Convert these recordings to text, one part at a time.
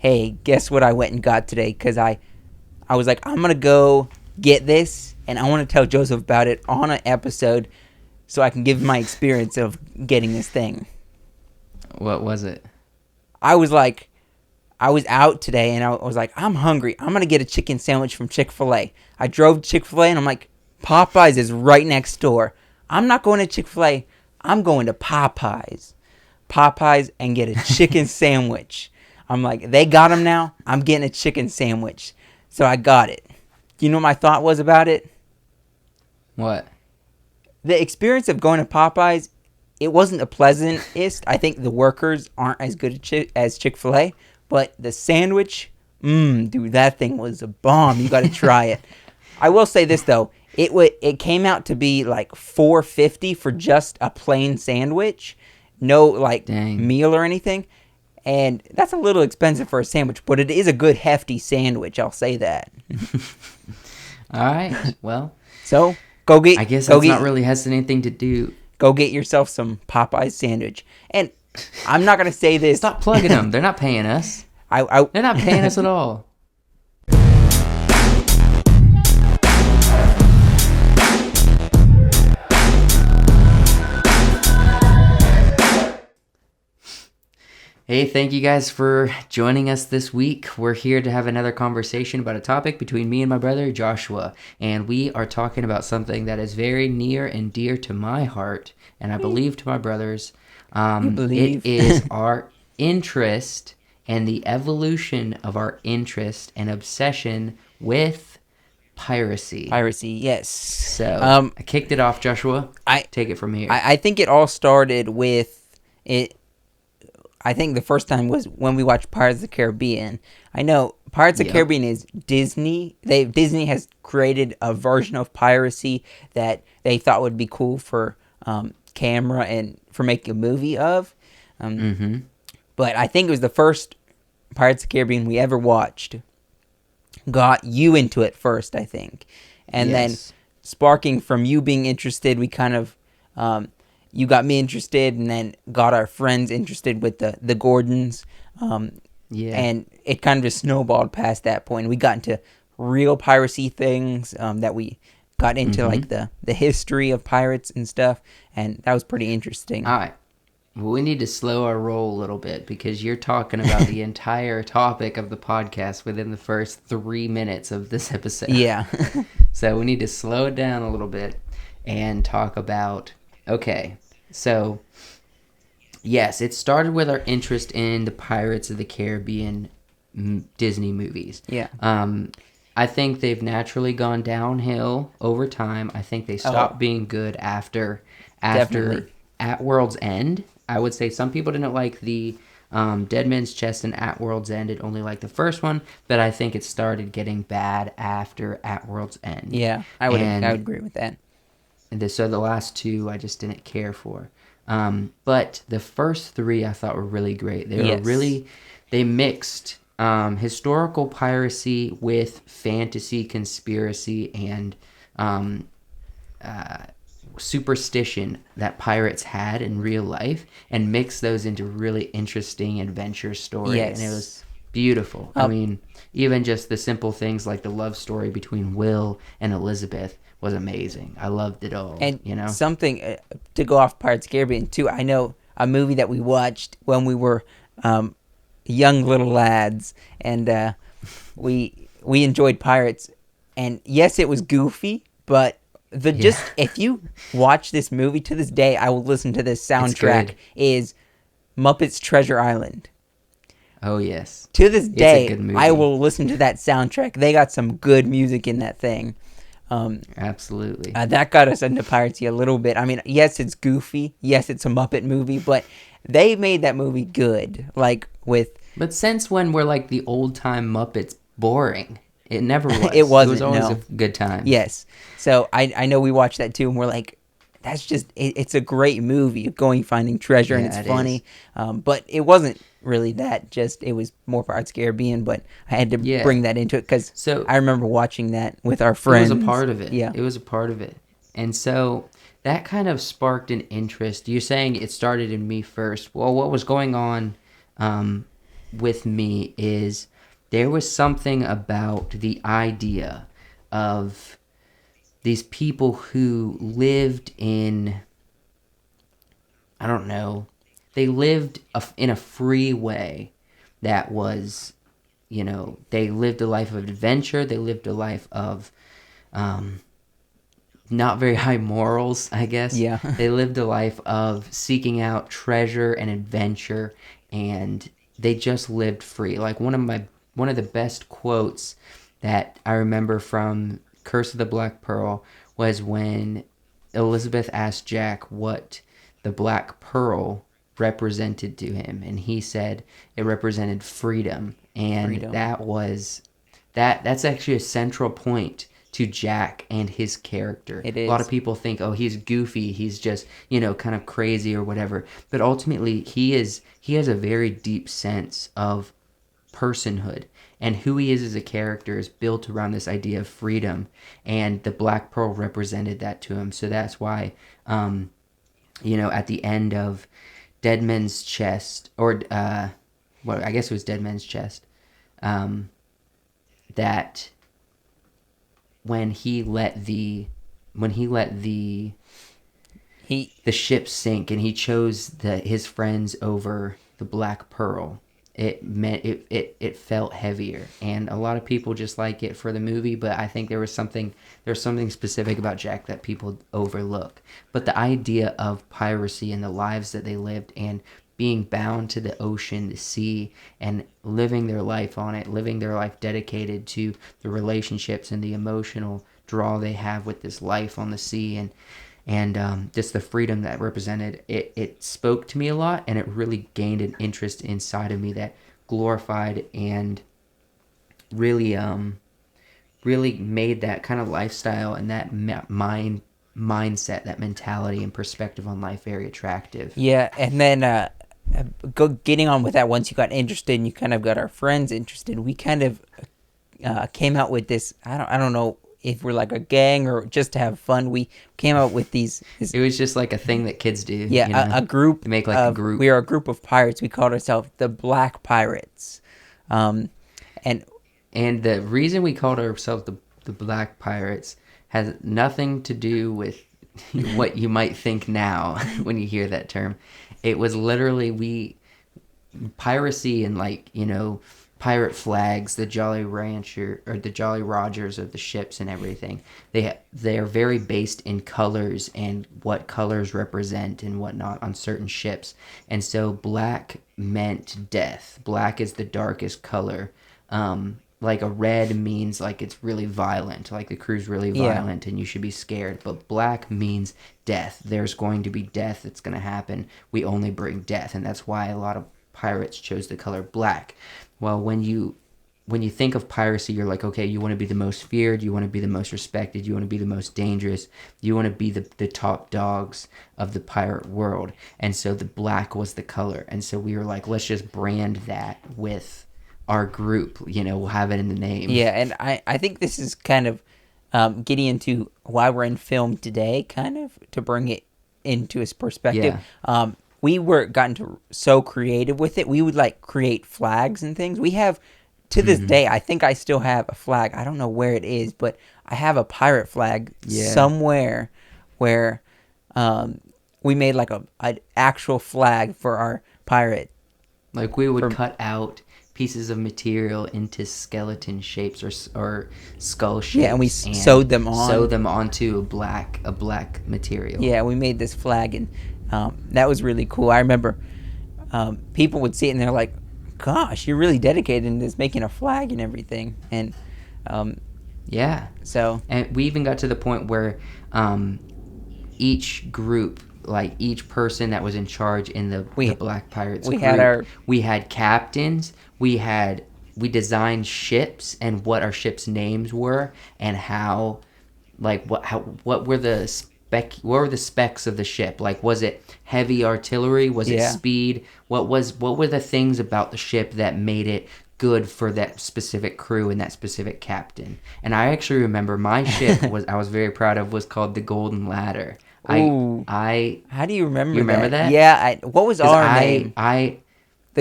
hey, guess what I went and got today? Because I was like, I'm going to go get this, and I want to tell Joseph about it on an episode so I can give my experience of getting this thing. What was it? I was out today, and I was like, I'm hungry. I'm going to get a chicken sandwich from Chick-fil-A. I drove to Chick-fil-A, and I'm like, Popeyes is right next door. I'm not going to Chick-fil-A. I'm going to Popeyes. And get a chicken sandwich. I'm like, they got them now. I'm getting a chicken sandwich. So I got it. Do you know what my thought was about it? What? The experience of going to Popeyes, it wasn't the pleasantest. I think the workers aren't as good as Chick-fil-A. But the sandwich, dude, that thing was a bomb. You got to try it. I will say this, though. It came out to be like $4.50 for just a plain sandwich. No, meal or anything. And that's a little expensive for a sandwich, but it is a good, hefty sandwich. I'll say that. All right. Well. So, go get... I guess that's not really has anything to do. Go get yourself some Popeyes sandwich. And I'm not going to say this... Stop plugging them. They're not paying us. They're not paying us at all. Hey, thank you guys for joining us this week. We're here to have another conversation about a topic between me and my brother Joshua. And we are talking about something that is very near and dear to my heart, and I believe to my brother's. It is our interest and the evolution of our interest and obsession with piracy. Piracy, yes. So, I kicked it off, Joshua. Take it from here. I think it all started with it. I think the first time was when we watched Pirates of the Caribbean. I know Pirates of the Caribbean is Disney. Disney has created a version of piracy that they thought would be cool for camera and for making a movie of. But I think it was the first Pirates of the Caribbean we ever watched. Got you into it first, I think. And then sparking from you being interested, we kind of... you got me interested, and then got our friends interested with the Gordons. And it kind of just snowballed past that point. We got into real piracy things that we got into, like the history of pirates and stuff, and that was pretty interesting. All right. Well, we need to slow our roll a little bit because you're talking about the entire topic of the podcast within the first 3 minutes of this episode. Yeah. So we need to slow it down a little bit and talk about... Okay, so, yes, it started with our interest in the Pirates of the Caribbean Disney movies. Yeah. I think they've naturally gone downhill over time. I think they stopped being good after At World's End. I would say some people didn't like the Dead Man's Chest and At World's End. It only liked the first one, but I think it started getting bad after At World's End. Yeah, I would agree with that. So the last two I just didn't care for. But the first three I thought were really great. They mixed historical piracy with fantasy, conspiracy, and superstition that pirates had in real life, and mixed those into really interesting adventure stories. Yes. And it was beautiful. I mean, even just the simple things like the love story between Will and Elizabeth was amazing. I loved it all. And something to go off Pirates of the Caribbean too. I know a movie that we watched when we were young little lads, and we enjoyed Pirates. And yes, it was goofy, but if you watch this movie to this day, I will listen to this soundtrack. Is Muppets Treasure Island. Oh yes. To this day, I will listen to that soundtrack. They got some good music in that thing. Absolutely. That got us into piracy a little bit. I mean, yes, it's goofy. Yes, it's a Muppet movie, but they made that movie good. But since when were like the old time Muppets boring? It never was. It wasn't. It was always a good time. Yes. So I know we watched that too, and we're like, that's just it's a great movie. Finding treasure, and it's funny. But it wasn't really that. Just it was more Pirates of the Caribbean, but I had to bring that into it because I remember watching that with our friends. It was a part of it. Yeah, it was a part of it, and so that kind of sparked an interest. You're saying it started in me first. Well, what was going on with me is there was something about the idea of these people who lived in, I don't know, they lived in a free way that was, they lived a life of adventure. They lived a life of not very high morals, I guess. Yeah. They lived a life of seeking out treasure and adventure, and they just lived free. Like one of the best quotes that I remember from Curse of the Black Pearl was when Elizabeth asked Jack what the Black Pearl represented to him, and he said it represented freedom. And that's actually a central point to Jack and his character. It is. A lot of people think, oh, he's goofy, he's just, kind of crazy or whatever. But ultimately, he has a very deep sense of personhood. And who he is as a character is built around this idea of freedom. And the Black Pearl represented that to him. So that's why, at the end of Dead Men's Chest, or, I guess it was Dead Men's Chest, that when he let the ship sink and he chose his friends over the Black Pearl, it meant it felt heavier. And a lot of people just like it for the movie, but I think there's something specific about Jack that people overlook. But the idea of piracy and the lives that they lived, and being bound to the ocean, the sea, and living their life on it, living their life dedicated to the relationships and the emotional draw they have with this life on the sea, and just the freedom that represented, it spoke to me a lot, and it really gained an interest inside of me that glorified and really made that kind of lifestyle and that mindset, that mentality and perspective on life very attractive. Yeah, and then getting on with that, once you got interested and you kind of got our friends interested, we kind of came out with this, I don't know if we're like a gang or just to have fun. We came out with these. It was just like a thing that kids do. Yeah, a group. They make like a group. We are a group of pirates. We called ourselves the Black Pirates. And the reason we called ourselves the Black Pirates has nothing to do with what you might think now when you hear that term. It was literally piracy and pirate flags, the Jolly Rancher or the Jolly Rogers of the ships and everything. They are very based in colors and what colors represent and whatnot on certain ships. And so black meant death. Black is the darkest color. Like a red means like it's really violent, like the crew's really violent and you should be scared. But black means death. There's going to be death that's going to happen. We only bring death, and that's why a lot of pirates chose the color black. Well, when you think of piracy, you're like, okay, you want to be the most feared, you want to be the most respected, you want to be the most dangerous, you want to be the top dogs of the pirate world. And so the black was the color. And so we were like, let's just brand that with our group, we'll have it in the name. Yeah, and I think this is kind of getting into why we're in film today, kind of, to bring it into its perspective. Yeah. We were gotten so creative with it. We would create flags and things. We have, to this day, I think I still have a flag. I don't know where it is, but I have a pirate flag somewhere where we made an actual flag for our pirate. Like we would cut out pieces of material into skeleton shapes or skull shapes. Yeah, and we sewed them onto a black material. Yeah, we made this flag, and that was really cool. I remember people would see it and they're like, gosh, you're really dedicated in this, making a flag and everything. And yeah. So, and we even got to the point where each group, like each person that was in charge in the Black Pirates group, we had captains, we designed ships and what our ships' names were, and how what were the specs of the ship? Like, was it heavy artillery? Was it speed? What were the things about the ship that made it good for that specific crew and that specific captain? And I actually remember my ship I was very proud of, was called the Golden Ladder. How do you remember that? You remember that? Yeah. What was our name?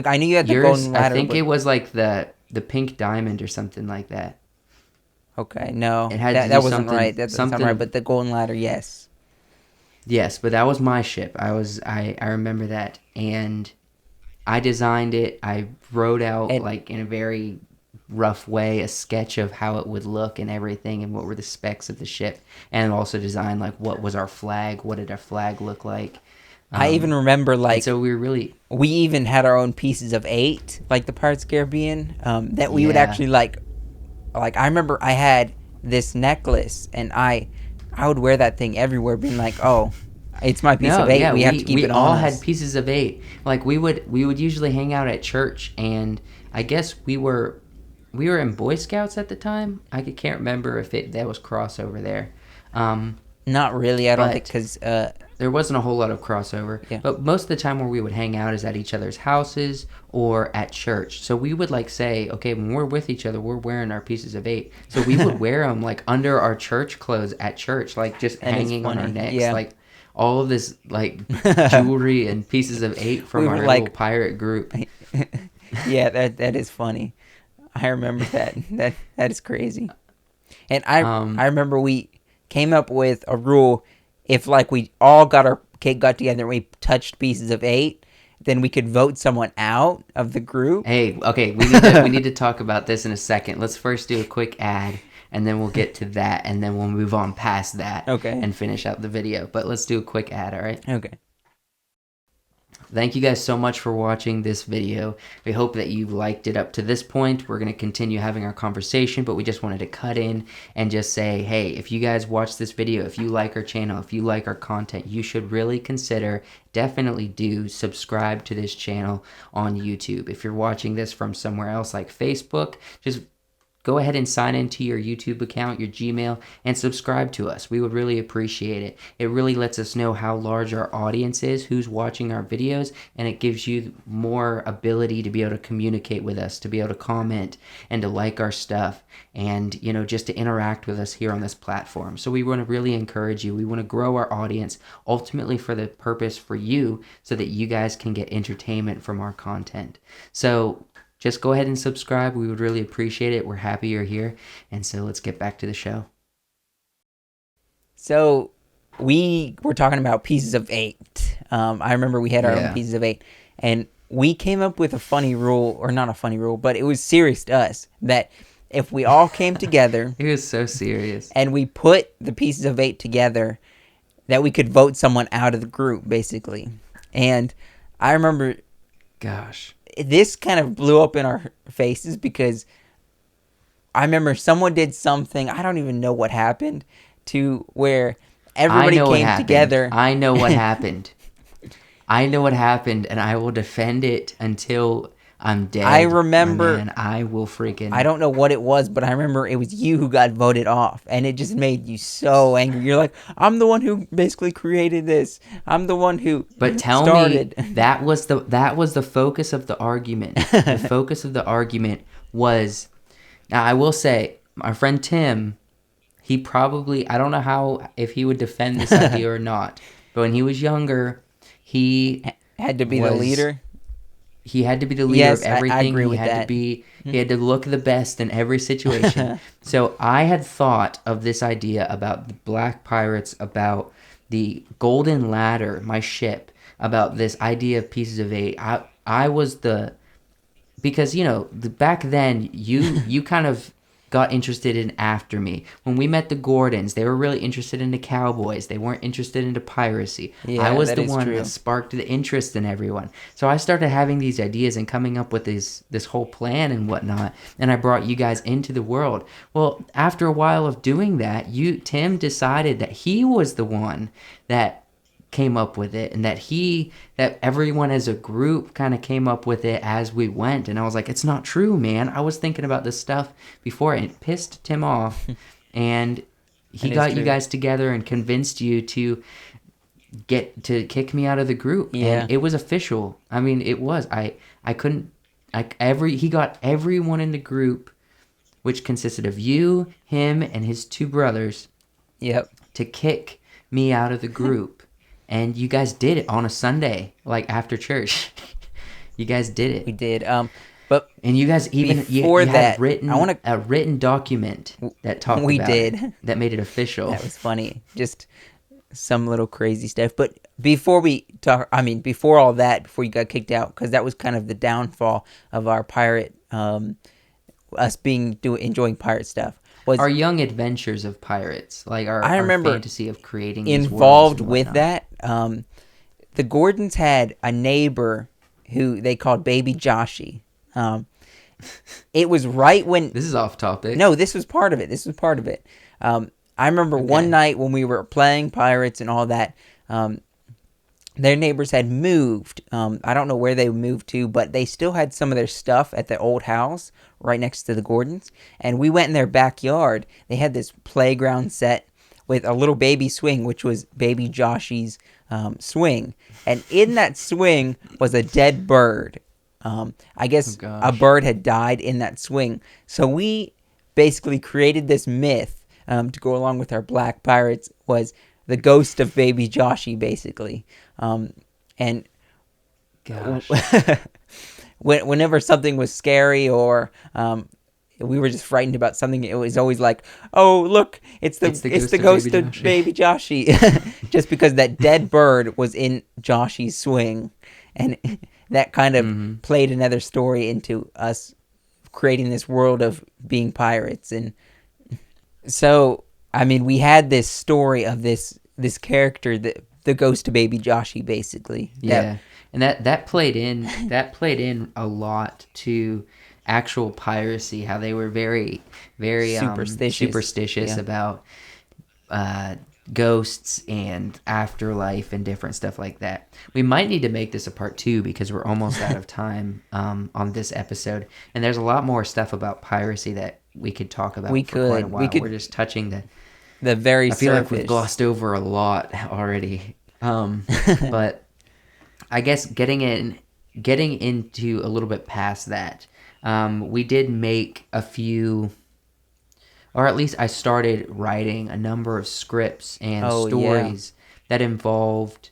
I knew you had the Yours, golden ladder. I think but, it was like the pink diamond or something like that. Okay, no, It had to that do wasn't something- right. That doesn't sound something- right. But the golden ladder, yes. Yes, but that was my ship. I remember that, and I designed it. I wrote out And- like in a very rough way a sketch of how it would look and everything, and what were the specs of the ship, and also designed like what was our flag, what did our flag look like. I even remember And like so we were really we even had our own pieces of 8, like the Pirates of the Caribbean, that we would Yeah. actually like I remember I had this necklace, and I would wear that thing everywhere, being like, oh, it's my piece of 8. We have to keep it on all us. had pieces of 8. Like we would usually hang out at church, and I guess we were in Boy Scouts at the time. I can't remember if that was crossover there. Not really, I don't but- think, because There wasn't a whole lot of crossover, Yeah. but most of the time where we would hang out is at each other's houses or at church. So we would like say, okay, when we're with each other, we're wearing our pieces of 8. So we would wear them like under our church clothes at church, like just That is hanging on our funny, necks, yeah. like all of this like jewelry and pieces of 8 from We our were little like- pirate group. yeah, that is funny. I remember that. That is crazy. And I remember we came up with a rule: if like we all got together and we touched pieces of 8, then we could vote someone out of the group. Hey, okay, we need to talk about this in a second. Let's first do a quick ad, and then we'll get to that, and then we'll move on past that, Okay. and finish out the video. But let's do a quick ad, all right? Okay. Thank you guys so much for watching this video. We hope that you liked it up to this point. We're going to continue having our conversation, but we just wanted to cut in and just say, hey, if you guys watch this video, if you like our channel, if you like our content, you should really consider, definitely do subscribe to this channel on YouTube. If you're watching this from somewhere else like Facebook, just go ahead and sign into your YouTube account, your Gmail, and subscribe to us. We would really appreciate it. It really lets us know how large our audience is, who's watching our videos, and it gives you more ability to be able to communicate with us, to be able to comment, and to like our stuff, and, you know, just to interact with us here on this platform. So we want to really encourage you. We want to grow our audience, ultimately for the purpose for you, so that you guys can get entertainment from our content. So just go ahead and subscribe. We would really appreciate it. We're happy you're here. And so let's get back to the show. So we were talking about pieces of 8. I remember we had our Yeah. own pieces of 8, and we came up with a funny rule, or not a funny rule, but it was serious to us, that if we all came together It was so serious. and we put the pieces of 8 together, that we could vote someone out of the group, basically. And I remember Gosh. this kind of blew up in our faces, because I remember someone did something, I don't even know what happened, to where everybody came together. I know what happened. I know what happened, and I will defend it until I'm dead. I remember- And I will freaking... I don't know what it was, but I remember it was you who got voted off, and it just made you so angry. You're like, I'm the one who basically created this. I'm the one who But tell started. me, that was the focus of the argument. The focus of the argument was, now I will say, our friend Tim, he probably, I don't know if he would defend this idea or not, but when he was younger, he Had to be the was- leader. He had to be the leader Yes, of I everything. agree He with had that. to be. He had to look the best in every situation. So I had thought of this idea about the Black Pirates, about the Golden Ladder, my ship, about this idea of pieces of 8. I was because you know back then you kind of got interested in after me. When we met the Gordons, they were really interested in the cowboys. They weren't interested into piracy. Yeah, I was that the is one true. that sparked the interest in everyone. So I started having these ideas and coming up with this whole plan and whatnot. And I brought you guys into the world. Well, after a while of doing that, Tim decided that he was the one that came up with it, and that everyone as a group kind of came up with it as we went. And I was like, it's not true, man. I was thinking about this stuff before, and it pissed Tim off. And he That is got you true. guys together and convinced you to kick me out of the group. Yeah. And it was official. I mean, it was. He got everyone in the group, which consisted of you, him, and his 2 brothers, Yep. to kick me out of the group. And you guys did it on a Sunday, like after church. You guys did it. We did. But And you guys even before you that, had written I want to. a written document that talked We about did. it, that made it official. That was funny. Just some little crazy stuff. But before we talk, I mean, before all that, before you got kicked out, because that was kind of the downfall of our pirate, us enjoying pirate stuff. Was Our young adventures of pirates, like I our remember fantasy of creating these involved worlds and with whatnot. that. The Gordons had a neighbor who they called Baby Joshy. It was right when This is off topic. No, this was part of it. I remember one night when we were playing pirates and all that. Their neighbors had moved. I don't know where they moved to, but they still had some of their stuff at the old house right next to the Gordons. And we went in their backyard. They had this playground set with a little baby swing, which was Baby Joshy's swing. And in that swing was a dead bird. I guess a bird had died in that swing. So we basically created this myth to go along with our black pirates, was the ghost of Baby Joshy, basically. And Gosh. whenever something was scary or we were just frightened about something, it was always like, "Oh, look, it's the ghost of Baby Joshy," just because that dead bird was in Joshy's swing, and that kind of played another story into us creating this world of being pirates. And so, I mean, we had this story of this character, the ghost of Baby Joshy, basically. Yeah, and that played in a lot to actual piracy, how they were very, very superstitious about ghosts and afterlife and different stuff like that. We might need to make this a part 2 because we're almost out of time on this episode, and there's a lot more stuff about piracy that we could talk about for quite a while. We're just touching the very I feel surface. like we've glossed over a lot already. But I guess getting into a little bit past that, we did make a few, or at least I started writing a number of scripts and stories that involved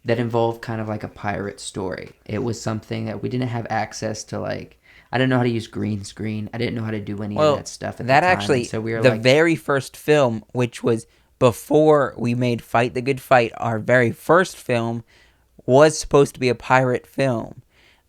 kind of like a pirate story. It was something that we didn't have access to, like, I didn't know how to use green screen. I didn't know how to do any of that stuff at the time. Actually, so we were the very first film, which was before we made Fight the Good Fight, our very first film was supposed to be a pirate film.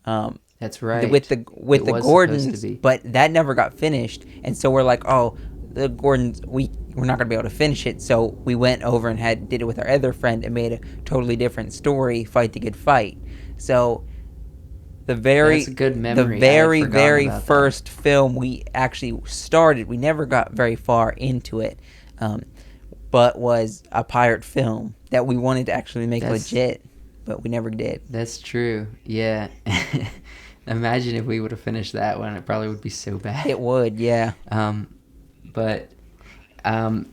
That's right. With the Gordons, but that never got finished, and so we're like, oh, the Gordons, we're not gonna be able to finish it. So we went over and did it with our other friend and made a totally different story, Fight the Good Fight. So that's a good memory. The very first film we actually started, we never got very far into it, but was a pirate film that we wanted to actually make legit, but we never did. That's true. Yeah. Imagine if we would have finished that one. It probably would be so bad. It would, yeah. But I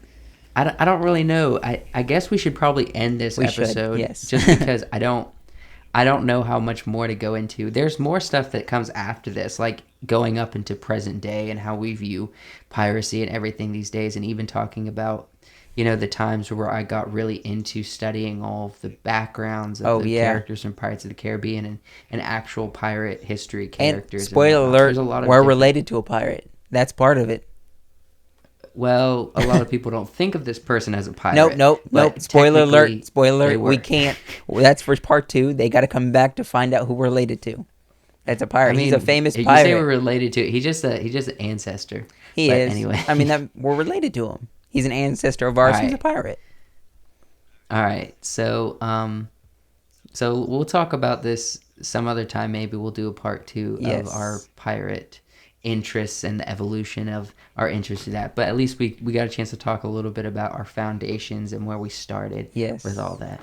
don't really know. I guess we should probably end this episode. Yes. Just because I don't know how much more to go into. There's more stuff that comes after this, like going up into present day and how we view piracy and everything these days, and even talking about, the times where I got really into studying all of the backgrounds of the characters from Pirates of the Caribbean and actual pirate history characters. And spoiler alert, we're related to a pirate. That's part of it. Well, a lot of people don't think of this person as a pirate. Nope. Spoiler alert. We can't. That's for part 2. They got to come back to find out who we're related to. That's a pirate. He's a famous pirate. You say we're related to. He's just an ancestor. He is. Anyway, I mean, we're related to him. He's an ancestor of ours. He's a pirate. All right. So we'll talk about this some other time. Maybe we'll do a part 2 of our pirate interests and the evolution of our interest in that. But at least we got a chance to talk a little bit about our foundations and where we started with all that.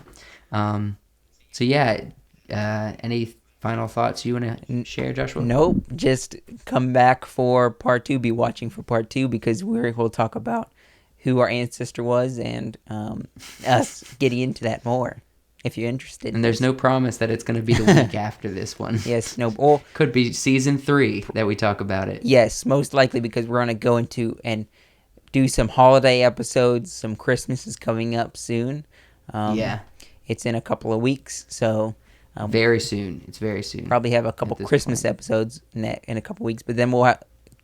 Any final thoughts you want to share, Joshua? Nope. Just come back for part 2. Be watching for part 2 because we'll talk about who our ancestor was and us getting into that more if you're interested. And there's no promise that it's going to be the week after this one. Yes, no. Well, could be season 3 that we talk about it. Yes, most likely because we're going to go into and do some holiday episodes. Some Christmas is coming up soon. It's in a couple of weeks, so Very soon. It's very soon. Probably have a couple Christmas episodes in a couple weeks, but then we'll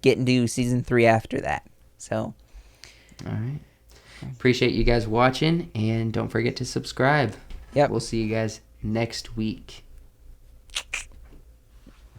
get into season 3 after that. So, all right. Appreciate you guys watching, and don't forget to subscribe. Yep. We'll see you guys next week.